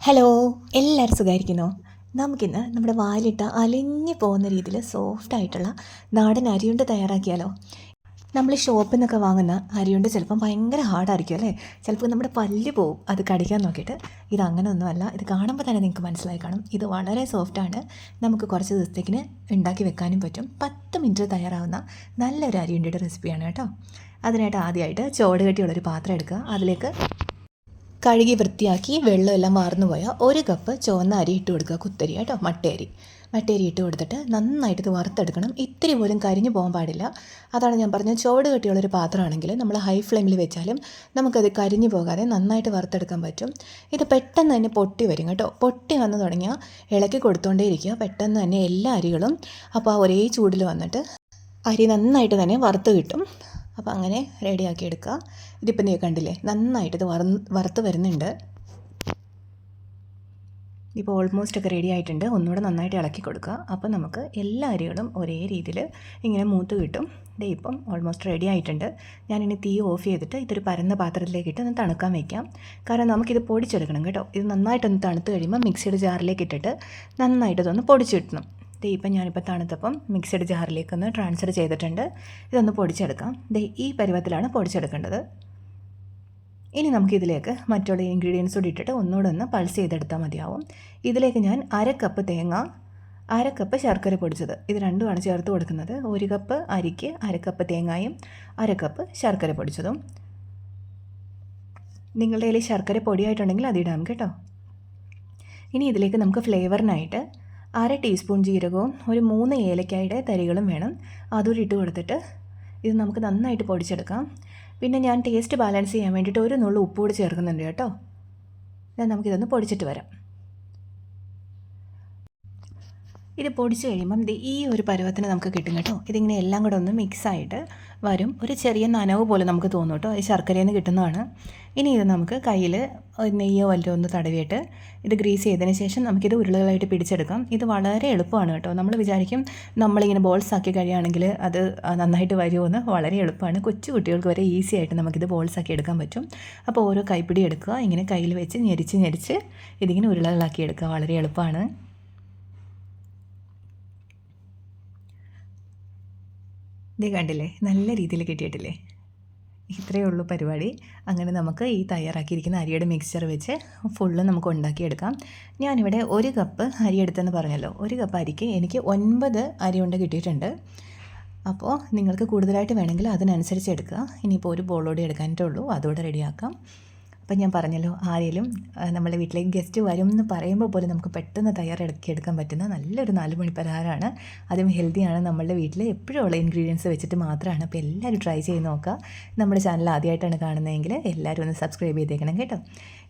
Hello, എല്ലാവരും സുഖമായിരിക്കുന്നോ? നമുക്കിന്ന് നമ്മുടെ വായിലിട്ട അലിഞ്ഞു പോകുന്ന രീതിയിൽ സോഫ്റ്റായിട്ടുള്ള നാടൻ അരിയുണ്ട തയ്യാറാക്കിയാലോ? നമ്മൾ ഷോപ്പിൽ നിന്നൊക്കെ വാങ്ങുന്ന അരിയുണ്ട ചിലപ്പം ഭയങ്കര ഹാർഡായിരിക്കും അല്ലേ? ചിലപ്പോൾ നമ്മുടെ പല്ല് പോവും അത് കടിക്കാൻ നോക്കിയിട്ട്. ഇത് അങ്ങനെയൊന്നുമല്ല, ഇത് കാണുമ്പോൾ തന്നെ നിങ്ങൾക്ക് മനസ്സിലായി കാണും. ഇത് വളരെ സോഫ്റ്റാണ്. നമുക്ക് കുറച്ച് ദിവസത്തേക്കിന് ഉണ്ടാക്കി വെക്കാനും പറ്റും. 10 മിനിറ്റ് തയ്യാറാവുന്ന നല്ലൊരു അരിയുണ്ടയുടെ റെസിപ്പിയാണ് കേട്ടോ. അതിനായിട്ട് ആദ്യമായിട്ട് ചോട് കട്ടിയുള്ളൊരു പാത്രം എടുക്കുക. അതിലേക്ക് കഴുകി വൃത്തിയാക്കി വെള്ളമെല്ലാം വാർന്നു പോയാൽ 1 കപ്പ് ചുവന്ന അരി ഇട്ട് കൊടുക്കുക. കുത്തരി കേട്ടോ, മട്ടേരി ഇട്ട് കൊടുത്തിട്ട് നന്നായിട്ട് ഇത് വറുത്തെടുക്കണം. ഇത്തിരി പോലും കരിഞ്ഞു പോകാൻ പാടില്ല. അതാണ് ഞാൻ പറഞ്ഞത്, ചുവട് കെട്ടിയുള്ളൊരു പാത്രമാണെങ്കിൽ നമ്മൾ ഹൈ ഫ്ലെയിമിൽ വെച്ചാലും നമുക്കത് കരിഞ്ഞു പോകാതെ നന്നായിട്ട് വറുത്തെടുക്കാൻ പറ്റും. ഇത് പെട്ടെന്ന് തന്നെ പൊട്ടി വരും കേട്ടോ. പൊട്ടി വന്നു തുടങ്ങിയാൽ ഇളക്കി കൊടുത്തുകൊണ്ടേ ഇരിക്കുക. പെട്ടെന്ന് തന്നെ എല്ലാ അരികളും അപ്പോൾ ഒരേ ചൂടിൽ വന്നിട്ട് അരി നന്നായിട്ട് തന്നെ വറുത്ത് കിട്ടും. അപ്പോൾ അങ്ങനെ റെഡിയാക്കി എടുക്കുക. ഇതിപ്പോൾ നീ കണ്ടില്ലേ, നന്നായിട്ട് ഇത് വറുത്ത് വരുന്നുണ്ട്. ഇപ്പോൾ ഓൾമോസ്റ്റ് ഒക്കെ റെഡി ആയിട്ടുണ്ട്. ഒന്നുകൂടെ നന്നായിട്ട് ഇളക്കി കൊടുക്കുക. അപ്പോൾ നമുക്ക് എല്ലാ അരികളും ഒരേ രീതിയിൽ ഇങ്ങനെ മൂത്ത് കിട്ടും. ഇപ്പം ഓൾമോസ്റ്റ് റെഡി ആയിട്ടുണ്ട്. ഞാനിനി തീ ഓഫ് ചെയ്തിട്ട് ഇതൊരു പരന്ന പാത്രത്തിലേക്ക് ഇട്ട് ഒന്ന് തണുക്കാൻ വയ്ക്കാം. കാരണം നമുക്കിത് പൊടിച്ചെടുക്കണം കേട്ടോ. ഇത് നന്നായിട്ടൊന്ന് തണുത്ത് കഴിയുമ്പോൾ മിക്സിയുടെ ജാറിലേക്ക് ഇട്ടിട്ട് നന്നായിട്ടതൊന്ന് പൊടിച്ചിടണം. ഇപ്പം ഞാനിപ്പോൾ തണുത്തപ്പം മിക്സിയുടെ ജാറിലേക്കൊന്ന് ട്രാൻസ്ഫർ ചെയ്തിട്ടുണ്ട്. ഇതൊന്ന് പൊടിച്ചെടുക്കാം. ഈ പരുവത്തിലാണ് പൊടിച്ചെടുക്കേണ്ടത്. ഇനി നമുക്കിതിലേക്ക് മറ്റുള്ള ഇൻഗ്രീഡിയൻസ് കൂടി ഇട്ടിട്ട് ഒന്നുകൂടെ ഒന്ന് പൾസ് ചെയ്തെടുത്താൽ മതിയാവും. ഇതിലേക്ക് ഞാൻ 1/2 കപ്പ് തേങ്ങ, 1/2 കപ്പ് ശർക്കര പൊടിച്ചത്, ഇത് രണ്ടുമാണ് ചേർത്ത് കൊടുക്കുന്നത്. 1 കപ്പ് അരിക്ക് 1/2 കപ്പ് തേങ്ങയും 1/2 കപ്പ് ശർക്കര പൊടിച്ചതും. നിങ്ങളുടെ കയ്യിൽ ശർക്കര പൊടിയായിട്ടുണ്ടെങ്കിൽ അതിടാം കേട്ടോ. ഇനി ഇതിലേക്ക് നമുക്ക് ഫ്ലേവറിനായിട്ട് 1/2 ടീസ്പൂൺ ജീരകവും 3 ഏലക്കായുടെ തരികളും വേണം. അതുകൂടി ഇട്ട് കൊടുത്തിട്ട് ഇത് നമുക്ക് നന്നായിട്ട് പൊടിച്ചെടുക്കാം. പിന്നെ ഞാൻ ടേസ്റ്റ് ബാലൻസ് ചെയ്യാൻ വേണ്ടിയിട്ട് 1 നുള്ളു ഉപ്പ് കൂടി ചേർക്കുന്നുണ്ട് കേട്ടോ. നമുക്കിതൊന്ന് പൊടിച്ചിട്ട് വരാം. ഇത് പൊടിച്ച് കഴിയുമ്പം ഈ ഒരു പരുവത്തിന് നമുക്ക് കിട്ടും കേട്ടോ. ഇതിങ്ങനെ എല്ലാം കൂടെ ഒന്ന് മിക്സായിട്ട് വരും. ഒരു ചെറിയ നനവ് പോലെ നമുക്ക് തോന്നും കേട്ടോ. ഈ ശർക്കരയിൽ നിന്ന് കിട്ടുന്നതാണ്. ഇനി ഇത് നമുക്ക് കയ്യിൽ നെയ്യോ വല്ലതും ഒന്ന് തടവിയിട്ട് ഇത് ഗ്രീസ് ചെയ്തതിന് ശേഷം നമുക്കിത് ഉരുളകളായിട്ട് പിടിച്ചെടുക്കാം. ഇത് വളരെ എളുപ്പമാണ് കേട്ടോ. നമ്മൾ വിചാരിക്കും നമ്മളിങ്ങനെ ബോൾസ് ആക്കി കഴിയുകയാണെങ്കിൽ അത് നന്നായിട്ട് വരുമെന്ന്. വളരെ എളുപ്പമാണ്. കൊച്ചു കുട്ടികൾക്ക് വരെ ഈസി ആയിട്ട് നമുക്കിത് ബോൾസ് ആക്കി എടുക്കാൻ പറ്റും. അപ്പോൾ ഓരോ കൈപ്പിടി എടുക്കുക, ഇങ്ങനെ കയ്യിൽ വെച്ച് ഞെരിച്ച് ഇതിങ്ങനെ ഉരുളകളാക്കി എടുക്കുക. വളരെ എളുപ്പമാണ്. ഇത് കണ്ടില്ലേ, നല്ല രീതിയിൽ കിട്ടിയിട്ടില്ലേ? ഇത്രയേ ഉള്ളൂ പരിപാടി. അങ്ങനെ നമുക്ക് ഈ തയ്യാറാക്കിയിരിക്കുന്ന അരിയുടെ മിക്സ്ചർ വെച്ച് ഫുള്ള് നമുക്ക് ഉണ്ടാക്കിയെടുക്കാം. ഞാനിവിടെ 1 കപ്പ് അരി എടുത്തെന്ന് പറഞ്ഞല്ലോ. 1 കപ്പ് അരിക്ക് എനിക്ക് 9 അരിയുണ്ട കിട്ടിയിട്ടുണ്ട്. അപ്പോൾ നിങ്ങൾക്ക് കൂടുതലായിട്ട് വേണമെങ്കിൽ അതിനനുസരിച്ച് എടുക്കുക. ഇനിയിപ്പോൾ ഒരു ബോളോടെ എടുക്കാനായിട്ടേ ഉള്ളൂ, അതുകൂടെ റെഡിയാക്കാം. അപ്പം ഞാൻ പറഞ്ഞല്ലോ, ആരെങ്കിലും നമ്മുടെ വീട്ടിലേക്ക് ഗസ്റ്റ് വരും എന്ന് പറയുമ്പോൾ പോലും നമുക്ക് പെട്ടെന്ന് തയ്യാറാക്കിയെടുക്കാൻ പറ്റുന്ന നല്ലൊരു 4 മണി പലഹാരമാണ്. അതും ഹെൽത്തിയാണ്. നമ്മളുടെ വീട്ടിൽ എപ്പോഴും ഉള്ള ഇൻഗ്രീഡിയൻസ് വെച്ചിട്ട് മാത്രമാണ്. അപ്പോൾ എല്ലാവരും ട്രൈ ചെയ്ത് നോക്കുക. നമ്മുടെ ചാനൽ ആദ്യമായിട്ടാണ് കാണുന്നതെങ്കിൽ എല്ലാവരും ഒന്ന് സബ്സ്ക്രൈബ് ചെയ്തേക്കണം കേട്ടോ.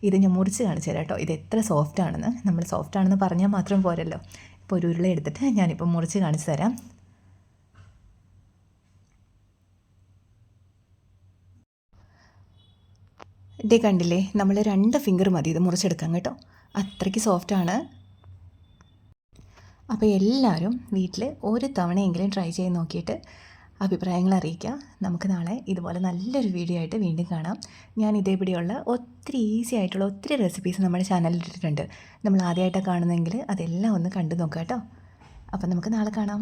ഇത് ഞാൻ മുറിച്ച് കാണിച്ചു തരാം കേട്ടോ. ഇത് എത്ര സോഫ്റ്റ് ആണെന്ന്. നമ്മൾ സോഫ്റ്റ് ആണെന്ന് പറഞ്ഞാൽ മാത്രം പോരല്ലോ. ഇപ്പോൾ ഒരു ഉരുള എടുത്തിട്ട് ഞാനിപ്പോൾ മുറിച്ച് കാണിച്ചു തരാം. ഇതേ കണ്ടില്ലേ, നമ്മൾ 2 ഫിംഗർ മതി ഇത് മുറിച്ചെടുക്കാം കേട്ടോ. അത്രയ്ക്ക് സോഫ്റ്റാണ്. അപ്പോൾ എല്ലാവരും വീട്ടിൽ ഒരു തവണയെങ്കിലും ട്രൈ ചെയ്ത് നോക്കിയിട്ട് അഭിപ്രായങ്ങൾ അറിയിക്കുക. നമുക്ക് നാളെ ഇതുപോലെ നല്ലൊരു വീഡിയോ ആയിട്ട് വീണ്ടും കാണാം. ഞാൻ ഇതേപടിയുള്ള ഒത്തിരി ഈസി ആയിട്ടുള്ള ഒത്തിരി റെസിപ്പീസ് നമ്മുടെ ചാനലിൽ ഇട്ടിട്ടുണ്ട്. നമ്മൾ ആദ്യമായിട്ടാണ് കാണുന്നതെങ്കിൽ അതെല്ലാം ഒന്ന് കണ്ടു നോക്കാം കേട്ടോ. അപ്പം നമുക്ക് നാളെ കാണാം.